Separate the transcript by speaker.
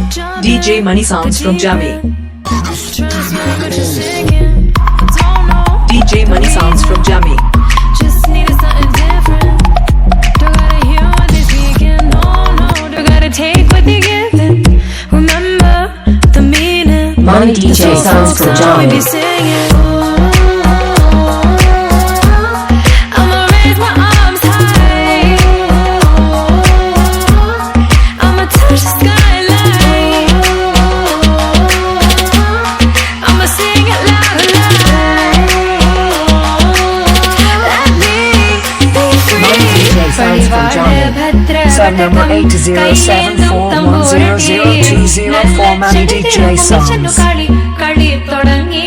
Speaker 1: DJ Money sounds from Jami. DJ Money sounds from Jami.
Speaker 2: Just needed something different. Don't gotta hear what they speaking. No, no, don't gotta take what they giving. Remember the meaning.
Speaker 3: Money DJ sounds from Jami.
Speaker 2: Be singing. I'ma raise my arms high. I'ma touch the skyline. I'ma sing it loud and loud. Let me be free.
Speaker 3: Money DJ sounds from Jami. Sub number 807410020 for Money DJ sounds.
Speaker 2: കളി തുടങ്ങി